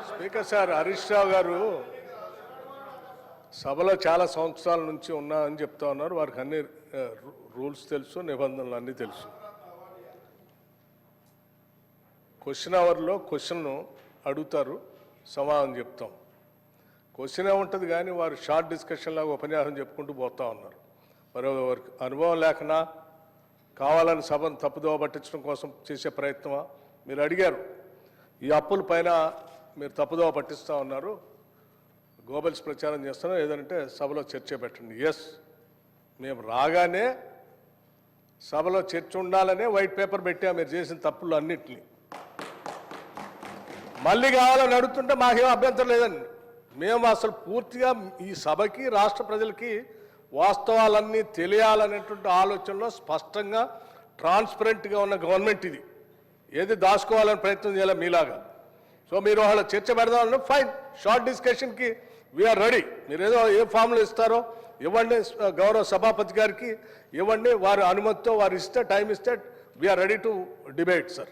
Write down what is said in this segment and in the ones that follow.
Speaker sir, Harish Rao గారు సభలో చాలా సంవత్సరాల నుంచి ఉన్నా అని చెప్తా ఉన్నారు. వారికి అన్ని రూల్స్ తెలుసు, నిబంధనలు అన్నీ తెలుసు. క్వశ్చన్ అవర్లో క్వశ్చన్ అడుగుతారు, సమాధానం చెప్తాం. క్వశ్చన్ ఏముంటుంది కానీ వారు షార్ట్ డిస్కషన్ లాగా ఉపన్యాసం చెప్పుకుంటూ పోతా ఉన్నారు. మరి వారికి అనుభవం లేకనా, కావాలని సభను తప్పుదోవ పట్టించడం కోసం చేసే ప్రయత్నమా? మీరు అడిగారు, ఈ అప్పుల పైన మీరు తప్పుదోవ పట్టిస్తూ ఉన్నారు, గోబెల్స్ ప్రచారం చేస్తున్నారు, ఏదంటే సభలో చర్చ పెట్టండి. ఎస్, మేము రాగానే సభలో చర్చ ఉండాలనే వైట్ పేపర్ పెట్టా మీరు చేసిన తప్పులు అన్నింటినీ. మళ్ళీ కావాలని అడుగుతుంటే మాకేం అభ్యంతరం లేదండి. మేము అసలు పూర్తిగా ఈ సభకి, రాష్ట్ర ప్రజలకి వాస్తవాలన్నీ తెలియాలనేటువంటి ఆలోచనలో స్పష్టంగా ట్రాన్స్పరెంట్గా ఉన్న గవర్నమెంట్ ఇది. ఏది దాచుకోవాలని ప్రయత్నం చేయాలి మీలాగా. సో మీరు వాళ్ళ చర్చ పెడదామన్నా ఫైన్, షార్ట్ డిస్కషన్కి వీఆర్ రెడీ. మీరు ఏదో ఏ ఫామ్లో ఇస్తారో ఇవ్వండి, గౌరవ సభాపతి గారికి ఇవ్వండి, వారి అనుమతితో వారు ఇస్తే, టైం ఇస్తే we are ready to debate sir.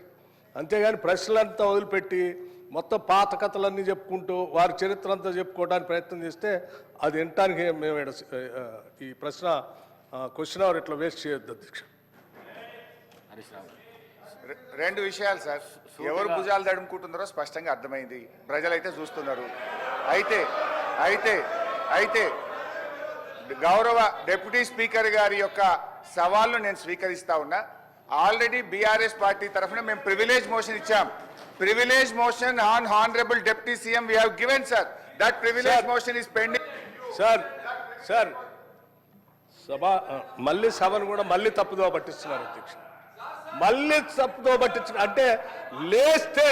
అంతేగాని ప్రశ్నలంతా వదిలిపెట్టి మొత్తం పాత కథలన్నీ చెప్పుకుంటూ వారి చరిత్ర అంతా చెప్పుకోవడానికి ప్రయత్నం చేస్తే అది వినటానికి మేము ఈ ప్రశ్న క్వశ్చన్ అవర్ ఇట్లా వేస్ట్ చేయొద్దు అధ్యక్ష. రెండు విషయాలు సార్, ఎవరు భుజాలు తడుముకుంటున్నారో స్పష్టంగా అర్థమైంది, ప్రజలైతే చూస్తున్నారు. అయితే అయితే అయితే గౌరవ డిప్యూటీ స్పీకర్ గారి యొక్క సవాల్ను నేను స్వీకరిస్తా ఉన్నా. ఆల్రెడీ బీఆర్ఎస్ పార్టీ తరఫున మేము ప్రివిలేజ్ మోషన్ ఇచ్చాం. Privilege motion on honourable deputy CM we have given sir. That privilege motion is pending. Sir సభ మళ్ళీ సభను కూడా మళ్ళీ తప్పుదోవ పట్టిస్తున్నారు అధ్యక్ష. మళ్ళీ తప్పుదోవ పట్టించిన అంటే లేస్తే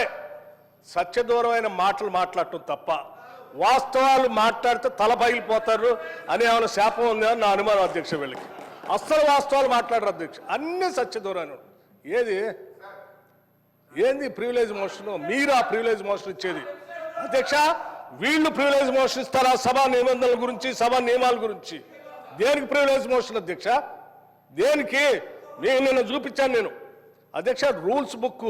సత్యదూరమైన మాటలు మాట్లాడటం తప్ప వాస్తవాలు మాట్లాడితే తల పగిలిపోతారు అని ఏమైనా శాపం ఉందని నా అనుమానం అధ్యక్ష. వీళ్ళకి అస్సలు వాస్తవాలు మాట్లాడరు అధ్యక్ష, అన్ని సత్యదూరాన్ని. ఏంది ప్రివిలేజ్ మోషన్? మీరు ఆ ప్రివిలేజ్ మోషన్ ఇచ్చేది అధ్యక్ష. వీళ్ళు ప్రివిలేజ్ మోషన్ ఇస్తారా సభా నిబంధనల గురించి, సభా నియమాల గురించి? దేనికి ప్రివిలేజ్ మోషన్ అధ్యక్ష? దేనికి? నిన్న చూపించాను నేను అధ్యక్ష. రూల్స్ బుక్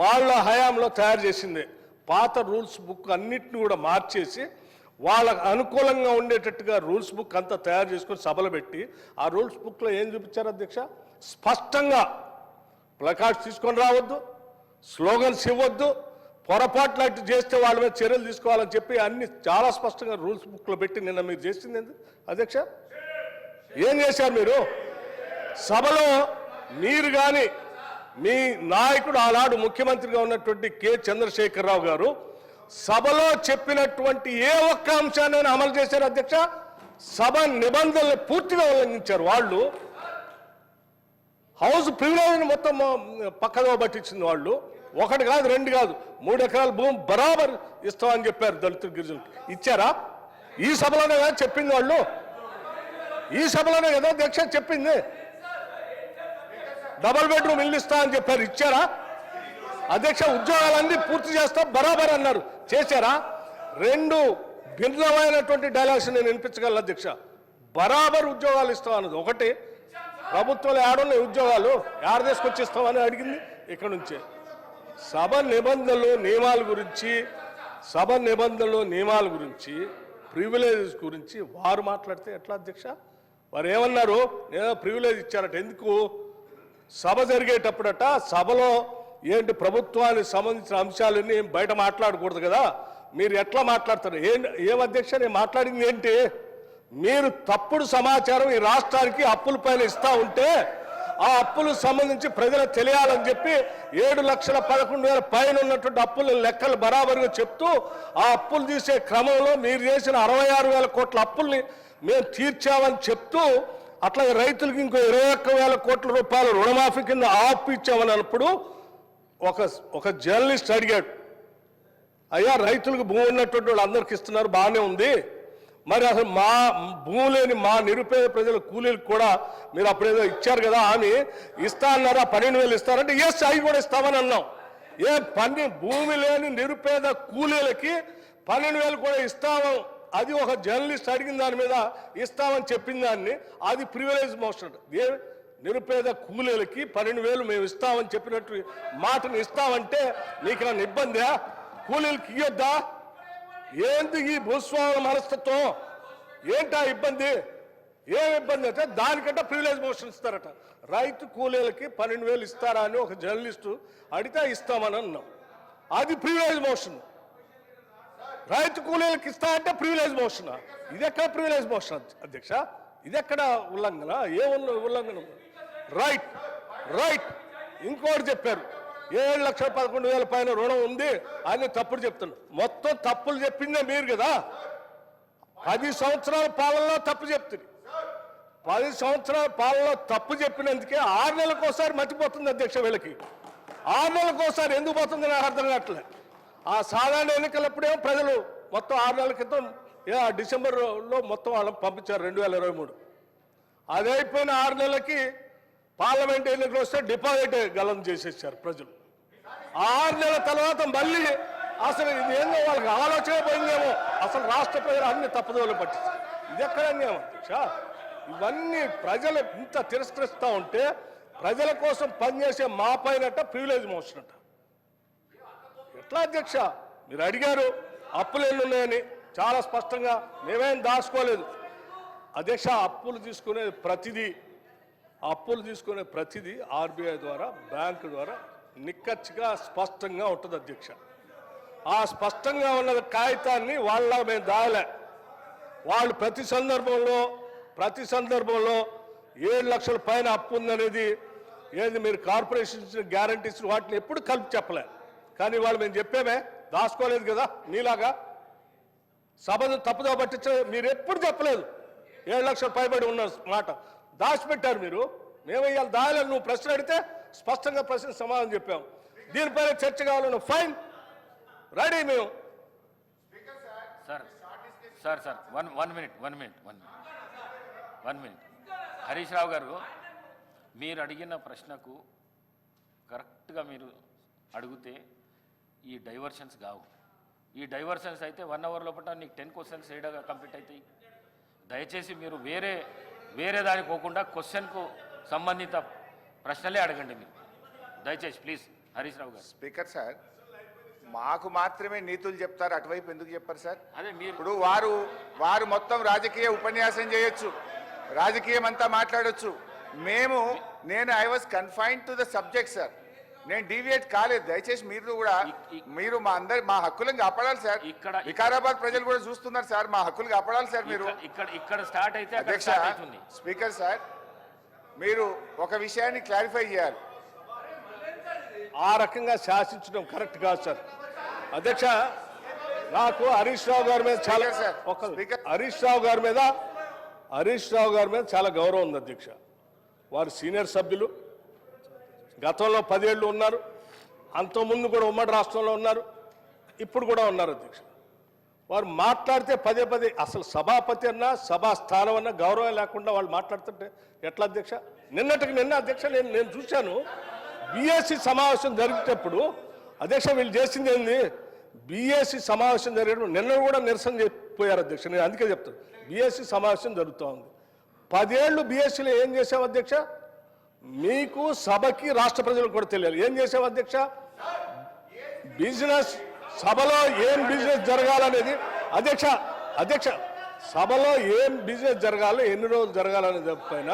వాళ్ళ హయాంలో తయారు చేసింది. పాత రూల్స్ బుక్ అన్నిటిని కూడా మార్చేసి వాళ్ళకు అనుకూలంగా ఉండేటట్టుగా రూల్స్ బుక్ అంతా తయారు చేసుకొని సభలు పెట్టి ఆ రూల్స్ బుక్లో ఏం చూపించారు అధ్యక్ష? స్పష్టంగా ప్లకార్డ్స్ తీసుకొని రావద్దు, స్లోగన్స్ ఇవ్వద్దు, పొరపాట్లు అట్టు చేస్తే వాళ్ళ మీద చర్యలు తీసుకోవాలని చెప్పి అన్ని చాలా స్పష్టంగా రూల్స్ బుక్లో పెట్టి నిన్న మీరు చేసింది అధ్యక్ష. ఏం చేశారు మీరు? సభలో మీరు కానీ మీ నాయకుడు ఆనాడు ముఖ్యమంత్రిగా ఉన్నటువంటి కె చంద్రశేఖరరావు గారు సభలో చెప్పినటువంటి ఏ ఒక్క అంశాన్ని అమలు చేశారు అధ్యక్ష? సభ నిబంధనలు పూర్తిగా ఉల్లంఘించారు వాళ్ళు. హౌస్ ప్రివిలేజ్ మొత్తం పక్కదో పట్టించింది వాళ్ళు. ఒకటి కాదు, రెండు కాదు, 3 ఎకరాల భూమి బరాబర్ ఇస్తామని చెప్పారు దళితులు, గిరిజనులు. ఇచ్చారా? ఈ సభలోనే కదా చెప్పింది వాళ్ళు. ఈ సభలోనే కదా అధ్యక్ష చెప్పింది. డబల్ బెడ్రూమ్ ఇల్లు ఇస్తా అని చెప్పారు, ఇచ్చారా అధ్యక్ష? ఉద్యోగాలన్నీ పూర్తి చేస్తా బరాబర్ అన్నారు, చేశారా? 2 భిన్నమైనటువంటి డైలాగ్స్ నేను వినిపించగలను అధ్యక్ష. బరాబర్ ఉద్యోగాలు ఇస్తాం అన్నది ఒకటి, ప్రభుత్వంలో ఏడున్నాయి ఉద్యోగాలు, ఏడ తీసుకొచ్చి ఇస్తామని అడిగింది ఇక్కడ నుంచే. సభ నిబంధనలు నియమాల గురించి, సభ నిబంధనలు నియమాల గురించి, ప్రివిలేజెస్ గురించి వారు మాట్లాడితే ఎట్లా అధ్యక్ష? వారు ఏమన్నారు? నేను ప్రివిలేజ్ ఇచ్చారట. ఎందుకు? సభ జరిగేటప్పుడట సభలో ఏంటి ప్రభుత్వానికి సంబంధించిన అంశాలన్నీ బయట మాట్లాడకూడదు కదా, మీరు ఎట్లా మాట్లాడతారు? ఏం అధ్యక్ష నేను మాట్లాడింది ఏంటి? మీరు తప్పుడు సమాచారం ఈ రాష్ట్రానికి అప్పుల పైన ఇస్తా ఉంటే ఆ అప్పులకు సంబంధించి ప్రజలకు తెలియాలని చెప్పి 7,11,000 పైన ఉన్నటువంటి అప్పుల లెక్కలు బరాబరుగా చెప్తూ ఆ అప్పులు తీసే క్రమంలో మీరు చేసిన 66,000 కోట్ల అప్పుల్ని మేము తీర్చామని చెప్తూ, అట్లాగే రైతులకు ఇంకో 21,000 కోట్ల రూపాయలు రుణమాఫీ కింద ఆపు ఇచ్చామని అన్నప్పుడు ఒక జర్నలిస్ట్ అడిగాడు, అయ్యా రైతులకు భూమి ఉన్నటువంటి వాళ్ళు అందరికి ఇస్తున్నారు, బాగానే ఉంది, మరి అసలు మా భూమి లేని మా నిరుపేద ప్రజల కూలీలకు కూడా మీరు అప్పుడేదో ఇచ్చారు కదా అని ఇస్తా అన్నారా? 12,000 ఇస్తారంటే ఎస్, అవి కూడా ఇస్తామని అన్నాం. భూమి లేని నిరుపేద కూలీలకి 12,000 కూడా ఇస్తాము, అది ఒక జర్నలిస్ట్ అడిగిన దాని మీద ఇస్తామని చెప్పిన దాన్ని అది ప్రివిలేజ్ మోషన్. నిరుపేద కూలీలకి 12,000 మేము ఇస్తామని చెప్పినట్టు మాటను ఇస్తామంటే నీకేమైనా ఇబ్బందా? కూలీలకి ఇయ్యొద్దా? ఏంటి ఈ భూస్వాముల మనస్తత్వం? ఏంటా ఇబ్బంది? ఏం ఇబ్బంది అంటే దానికంటే ప్రివిలేజ్ మోషన్ ఇస్తారట. రైతు కూలీలకి 12,000 ఇస్తారా అని ఒక జర్నలిస్టు అడిగితే ఇస్తామని అన్నాం. అది ప్రివిలేజ్ మోషన్. రైతు కూలీలకు ఇస్తా అంటే ప్రివిలేజ్ మోషన్. ఇది ఎక్కడ ప్రివిలేజ్ మోషన్ అధ్యక్ష? ఇది ఎక్కడ ఉల్లంఘన? ఏమున్న ఉల్లంఘన? Right right. ఇంకోటి చెప్పారు, 7,11,000 పైన రుణం ఉంది అని తప్పుడు చెప్తున్నారు. మొత్తం తప్పులు చెప్పిందే మీరు కదా. 10 సంవత్సరాల పాలనలో తప్పు చెప్తుంది. 10 సంవత్సరాల పాలనలో తప్పు చెప్పినందుకే 6 నెలలకోసారి మర్చిపోతుంది అధ్యక్ష. వీళ్ళకి 6 నెలలకోసారి ఎందుకు పోతుంది నాకు అర్థం కావట్లే. ఆ సాధారణ ఎన్నికలప్పుడేమో ప్రజలు మొత్తం 6 నెలల క్రితం డిసెంబర్లో మొత్తం వాళ్ళని పంపించారు 2023. అది అయిపోయిన 6 నెలలకి పార్లమెంట్ ఎన్నికలు వస్తే డిపాజిట్ గలం చేసేసారు ప్రజలు. 6 నెలల తర్వాత మళ్ళీ అసలు ఇది ఏందో వాళ్ళకి ఆలోచన పోయిందేమో. అసలు రాష్ట్ర ప్రజలు అన్ని తప్పుదోలు పట్టించారు. ఇది ఎక్కడ అన్యాయం అధ్యక్ష? ఇవన్నీ ప్రజలు ఇంత తిరస్కరిస్తూ ఉంటే ప్రజల కోసం పనిచేసే మా పైనట ప్రివిలేజ్ మోషన్ అంట. ఎట్లా అధ్యక్ష? మీరు అడిగారు అప్పులు ఎన్ని ఉన్నాయని. చాలా స్పష్టంగా మేమేం దాచుకోలేదు అధ్యక్ష. అప్పులు తీసుకునే ప్రతిదీ ఆర్బీఐ ద్వారా, బ్యాంకు ద్వారా నిక్కచ్చిగా స్పష్టంగా ఉంటుంది అధ్యక్ష. ఆ స్పష్టంగా ఉన్న కాగితాన్ని వాళ్ళ మేము దాయలే. వాళ్ళు ప్రతి సందర్భంలో 7 లక్షల పైన అప్పు ఉందనేది ఏది మీరు కార్పొరేషన్ ఇచ్చిన గ్యారంటీస్ వాటిని ఎప్పుడు కలిపి చెప్పలే. కానీ వాళ్ళు మేము చెప్పేమే, దాచుకోలేదు కదా. నీలాగా సభను తప్పుదో పట్టించే మీరు ఎప్పుడు చెప్పలేదు. 7 లక్షల పైబడి ఉన్న మాట దాచిపెట్టారు మీరు. మేము ఇవాళ దాయలేదు. నువ్వు ప్రశ్న అడిగితే స్పష్టంగా ప్రశ్న సమాధానం చెప్పాము. దీనిపైన చర్చ కావాలన్న ఫైన్ రెడీ మేము. Sir one minute Harish Rao గారు, మీరు అడిగిన ప్రశ్నకు కరెక్ట్గా మీరు అడిగితే ఈ డైవర్షన్స్ కావు. ఈ డైవర్షన్స్ అయితే 1 అవర్ లోపల నీకు 10 క్వశ్చన్స్ ఏడాగా కంప్లీట్ అవుతాయి. దయచేసి మీరు వేరే దానికి పోకుండా క్వశ్చన్కు సంబంధిత ప్రశ్నలే అడగండి మీరు దయచేసి ప్లీజ్. హరీష్ రావు గారు. స్పీకర్ సార్, మాకు మాత్రమే నీతులు చెప్తారు, అటువైపు ఎందుకు చెప్పారు సార్? అదే మీరు ఇప్పుడు వారు మొత్తం రాజకీయ ఉపన్యాసం చేయొచ్చు, రాజకీయం అంతా మాట్లాడొచ్చు. నేను I was confined to the subject sir. నేను డీవియేట్ కాలేదు. దయచేసి మీరు మా హక్కులను కాపాడాలి సార్. వికారాబాద్ ప్రజలు కూడా చూస్తున్నారు సార్. మా హక్కులు కాపాడాలి సార్. మీరు ఇక్కడ స్టార్ట్ అయితే అధ్యక్ష, స్పీకర్ సార్, మీరు ఒక విషయాన్ని క్లారిఫై చేయాలి. ఆ రకంగా శాసించడం కరెక్ట్ కాదు సార్. అధ్యక్ష, నాకు హరీష్ రావు గారి మీద చాలా హరీష్ రావు గారి మీద చాలా గౌరవం ఉంది అధ్యక్ష. వారు సీనియర్ సభ్యులు, గతంలో 10 ఏళ్ళు ఉన్నారు, అంతకుముందు కూడా ఉమ్మడి రాష్ట్రంలో ఉన్నారు, ఇప్పుడు కూడా ఉన్నారు అధ్యక్ష. వారు మాట్లాడితే పదే అసలు సభాపతి అన్నా సభా స్థానం అన్నా గౌరవం లేకుండా వాళ్ళు మాట్లాడుతుంటే ఎట్లా అధ్యక్ష? నిన్న అధ్యక్ష నేను చూశాను బీఎస్సీ సమావేశం జరిగేటప్పుడు అధ్యక్ష వీళ్ళు చేసింది ఏంది? బీఎస్సీ సమావేశం జరిగేటప్పుడు నిన్న కూడా నిరసన చెప్పిపోయారు అధ్యక్ష. నేను అందుకే చెప్తాను, బీఎస్సీ సమావేశం జరుగుతూ ఉంది. 10 ఏళ్ళు బీఎస్సీలో ఏం చేసావు అధ్యక్ష? మీకు సభకి రాష్ట్ర ప్రజలకు కూడా తెలియాలి. ఏం చేసావు అధ్యక్ష? బిజినెస్ సభలో ఏం బిజినెస్ జరగాలనేది అధ్యక్ష సభలో ఏం బిజినెస్ జరగాలో, ఎన్ని రోజులు జరగాలనేది పైన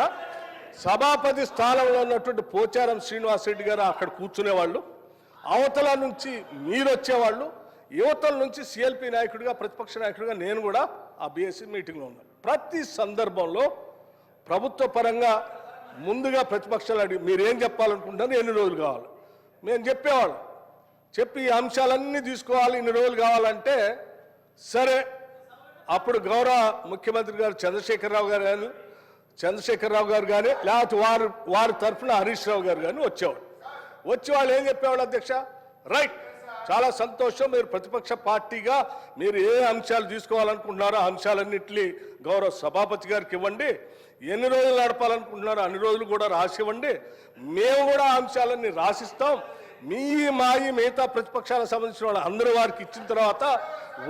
సభాపతి స్థానంలో ఉన్నటువంటి పోచారం శ్రీనివాసరెడ్డి గారు అక్కడ కూర్చునేవాళ్ళు, అవతల నుంచి మీరు వచ్చేవాళ్ళు, యువతల నుంచి సిఎల్పి నాయకుడిగా, ప్రతిపక్ష నాయకుడిగా నేను కూడా ఆ బీఎస్సీ మీటింగ్లో ఉన్నాను. ప్రతి సందర్భంలో ప్రభుత్వ పరంగా ముందుగా ప్రతిపక్షాలు అడిగి మీరేం చెప్పాలనుకుంటారు, ఎన్ని రోజులు కావాలి మేము చెప్పేవాళ్ళం. చెప్పి ఈ అంశాలన్నీ తీసుకోవాలి, ఇన్ని రోజులు కావాలంటే సరే. అప్పుడు గౌరవ ముఖ్యమంత్రి గారు చంద్రశేఖరరావు గారు కానీ లేకపోతే వారి తరఫున హరీష్ రావు గారు కానీ వచ్చేవాడు. వచ్చి వాళ్ళు ఏం చెప్పేవాళ్ళు అధ్యక్ష? రైట్, చాలా సంతోషం, మీరు ప్రతిపక్ష పార్టీగా మీరు ఏ అంశాలు తీసుకోవాలనుకుంటున్నారో ఆ అంశాలన్నింటినీ గౌరవ సభాపతి గారికి ఇవ్వండి, ఎన్ని రోజులు నడపాలనుకుంటున్నారో అన్ని రోజులు కూడా రాసివ్వండి, మేము కూడా ఆ అంశాలన్నీ రాసిస్తాం. మిగతా ప్రతిపక్షాలకు సంబంధించిన వాళ్ళు అందరూ వారికి ఇచ్చిన తర్వాత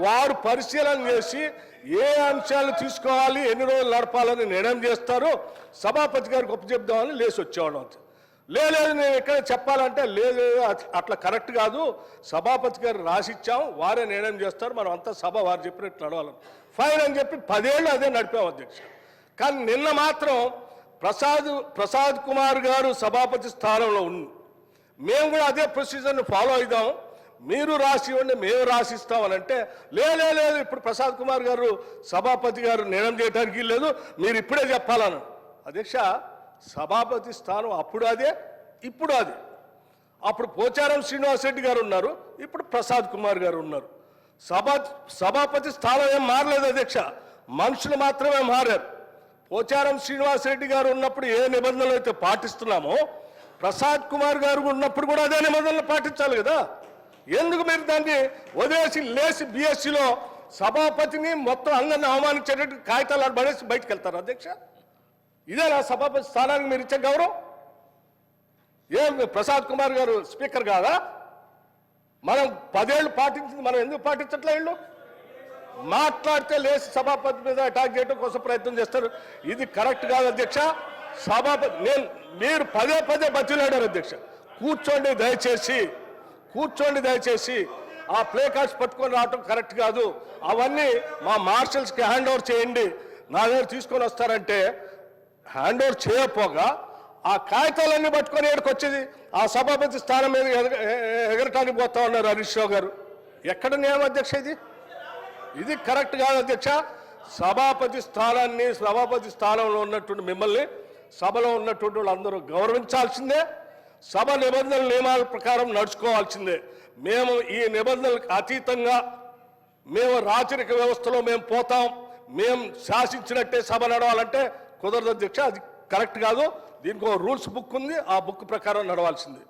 వారు పరిశీలన చేసి ఏ అంశాలు తీసుకోవాలి, ఎన్ని రోజులు నడపాలని నిర్ణయం చేస్తారో సభాపతి గారికి ఒప్పచెప్దామని లేచి వచ్చేవాళ్ళం. లేదు నేను ఇక్కడ చెప్పాలంటే లేదు అట్లా కరెక్ట్ కాదు, సభాపతి గారు రాసిచ్చాం, వారే నిర్ణయం చేస్తారు, మనం అంతా సభ వారు చెప్పినట్టు నడవాలని ఫైన్ అని చెప్పి 10 ఏళ్ళు అదే నడిపాం అధ్యక్ష. కానీ నిన్న మాత్రం ప్రసాద్ కుమార్ గారు సభాపతి స్థానంలో ఉంది, మేము కూడా అదే ప్రొసీజర్ని ఫాలో అవుదాం, మీరు రాసి ఇవ్వండి మేము రాసిస్తామని అంటే లేదు ఇప్పుడు ప్రసాద్ కుమార్ గారు సభాపతి గారు నిర్ణయం చేయడానికి లేదు, మీరు ఇప్పుడే చెప్పాలను. అధ్యక్ష, సభాపతి స్థానం అప్పుడు అదే ఇప్పుడు అదే. అప్పుడు పోచారం శ్రీనివాసరెడ్డి గారు ఉన్నారు, ఇప్పుడు ప్రసాద్ కుమార్ గారు ఉన్నారు. సభాపతి స్థానం ఏం మారలేదు అధ్యక్ష, మనుషులు మాత్రమే మారారు. పోచారం శ్రీనివాసరెడ్డి గారు ఉన్నప్పుడు ఏ నిబంధనలు అయితే పాటిస్తున్నామో ప్రసాద్ కుమార్ గారు ఉన్నప్పుడు కూడా అదే నిబంధనలు పాటించాలి కదా. ఎందుకు మీరు దాన్ని వదిలేసి లేచి బీఎస్సీలో సభాపతిని మొత్తం అందరిని అవమానించేటట్టు కాగితాలు పడేసి బయటకు వెళ్తారు అధ్యక్ష? ఇదేనా సభాపతి స్థానానికి మీరు ఇచ్చే గౌరవం? ఏం ప్రసాద్ కుమార్ గారు స్పీకర్ కాదా? మనం 10 ఏళ్ళు పాటించింది మనం ఎందుకు పాటించట్లే? వీళ్ళు మాట్లాడితే లేచి సభాపతి మీద అటాక్ చేయడం కోసం ప్రయత్నం చేస్తారు. ఇది కరెక్ట్ కాదు అధ్యక్ష. సభాపతి మీరు పదే బతిలాడారు అధ్యక్ష. కూర్చోండి దయచేసి ఆ ప్లే కార్డ్స్ పట్టుకొని రావటం కరెక్ట్ కాదు. అవన్నీ మా మార్షల్స్కి హ్యాండ్ ఓవర్ చేయండి, నా దగ్గర తీసుకొని వస్తారంటే హ్యాండ్ ఓవర్ చేయకపోగా ఆ కాగితాలన్నీ పట్టుకొని ఏడుకు వచ్చేది ఆ సభాపతి స్థానం మీద ఎగరటానికి పోతా ఉన్నారు హరీష్ రావు గారు. ఎక్కడ నియమం అధ్యక్ష ఇది కరెక్ట్ కాదు అధ్యక్ష. సభాపతి స్థానంలో ఉన్నటువంటి మిమ్మల్ని సభలో ఉన్నటువంటి వాళ్ళందరూ గౌరవించాల్సిందే, సభ నిబంధనల నియమాల ప్రకారం నడుచుకోవాల్సిందే. మేము ఈ నిబంధనలకు అతీతంగా మేము రాచరిక వ్యవస్థలో మేము పోతాం, మేము శాసించినట్టే సభ నడవాలంటే కుదరదు అధ్యక్ష. అది కరెక్ట్ కాదు. దీనికి ఒక రూల్స్ బుక్ ఉంది, ఆ బుక్ ప్రకారం నడవాల్సిందే.